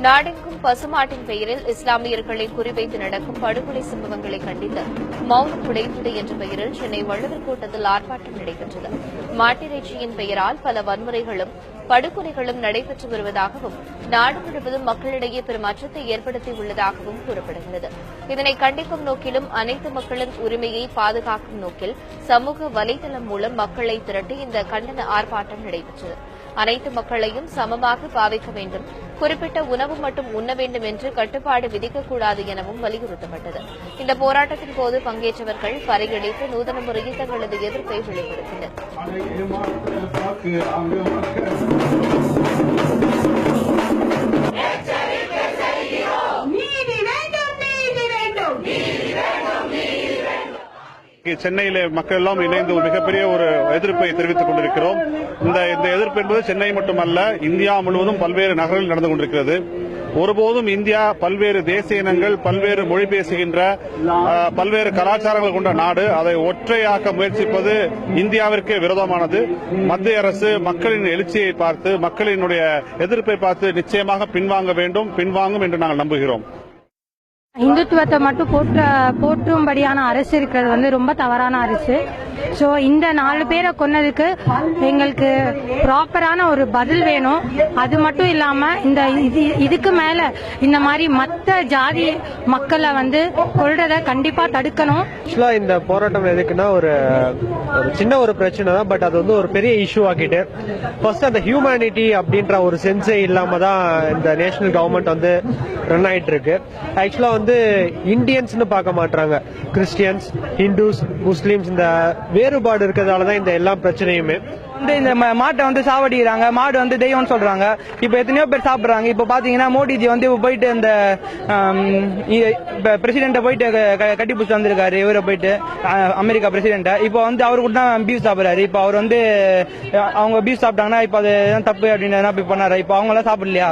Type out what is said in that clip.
நாடெங்கும் பசுமாட்டின் பெயரில் இஸ்லாமியர்களை குறிவைத்து நடக்கும் படுகொலை சம்பவங்களை கண்டித்து மௌனம் உடைத்தது என்ற பெயரில் சென்னை வள்ளுவர் கோட்டத்தில் ஆர்ப்பாட்டம் நடைபெற்றது. மாட்டிறைச்சியின் பெயரால் பல வன்முறைகளும் படுகொலைகளும் நடைபெற்று வருவதாகவும் நாடு முழுவதும் மக்களிடையே பெரும் அச்சத்தை ஏற்படுத்தியுள்ளதாகவும் கூறப்படுகிறது. இதனை கண்டிக்கும் நோக்கிலும் அனைத்து மக்களின் உரிமையை பாதுகாக்கும் நோக்கில் சமூக வலைதளம் மூலம் மக்களை திரட்டி இந்த கண்டன ஆர்ப்பாட்டம் நடைபெற்றது. அனைத்து மக்களையும் சமமாக பாவிக்க வேண்டும், குறிப்பிட்ட உணவு மட்டும் உண்ண வேண்டும் என்று கட்டுப்பாடு விதிக்கக்கூடாது எனவும் வலியுறுத்தப்பட்டது. இந்த போராட்டத்தின் போது பங்கேற்றவர்கள் பறையடித்து நூதன முறையில் தங்களது எதிர்ப்பை வெளிப்படுத்தினர். சென்னையில மக்கள் எல்லாம் இணைந்து ஒரு மிகப்பெரிய ஒரு எதிர்ப்பை தெரிவித்துக் கொண்டிருக்கிறோம். இந்த எதிர்ப்பு என்பது சென்னை மட்டுமல்ல, இந்தியா முழுவதும் பல்வேறு நகரங்களில் நடந்து கொண்டிருக்கிறது. ஒருபோதும் இந்தியா பல்வேறு தேசிய இனங்கள், பல்வேறு மொழி பேசுகின்ற, பல்வேறு கலாச்சாரங்கள் கொண்ட நாடு. அதை ஒற்றையாக்க முயற்சிப்பது இந்தியாவிற்கே விரோதமானது. மத்திய அரசு மக்களின் எழுச்சியை பார்த்து, மக்களினுடைய எதிர்ப்பை பார்த்து நிச்சயமாக பின்வாங்கும் என்று நாங்கள் நம்புகிறோம். இந்துத்துவத்தை மட்டும் போற்றும்படியான அரசு இருக்கிறது ரொம்ப தவறான அரசு. ஸோ இந்த 4 பேரை கொன்னதுக்கு எங்களுக்கு ப்ராப்பரான ஒரு பதில் வேணும். அது மட்டும் இல்லாம இதுக்கு மேல இந்த மாதிரி மற்ற ஜாதி மக்களை கொல்றத கண்டிப்பா தடுக்கணும். இந்த போராட்டம் எதுக்குன்னா ஒரு சின்ன ஒரு பிரச்சனை தான், பட் அது ஒரு பெரிய இஷ்யூ ஆக்கிட்டு ஃபர்ஸ்ட் அந்த ஹியூமனிட்டி அப்படின்ற ஒரு சென்ஸே இல்லாம தான் இந்த நேஷனல் கவர்மெண்ட் ரன் ஆயிட்டு இருக்கு. ஆக்சுவலா இந்தியன்ஸ்னு பார்க்க மாட்டாங்க, கிறிஸ்டியன்ஸ், ஹிந்துஸ், முஸ்லிம்ஸ், இந்த வேறுபாடு இருக்கிறதாலதான் இந்த எல்லா பிரச்சனையுமே. இந்த மாட்டை சாவடிக்கிறாங்க, மாடு தெய்வம்னு சொல்றாங்க. இப்ப எத்தனையோ பேர் சாப்பிடுறாங்க. இப்ப பாத்தீங்கன்னா மோடிஜி போயிட்டு இந்த பிரசிடென்ட போயிட்டு கட்டி பிடிச்சி வந்திருக்காரு. இவரை போயிட்டு அமெரிக்கா பிரசிடென்ட இப்ப அவரு கூட தான் பீஃப் சாப்பிடுறாரு. இப்ப அவர் அவங்க பீஃப் சாப்பிட்டாங்கன்னா இப்ப அது தப்பு அப்படின்னு பண்ணாரு. இப்ப அவங்க எல்லாம் சாப்பிடலையா?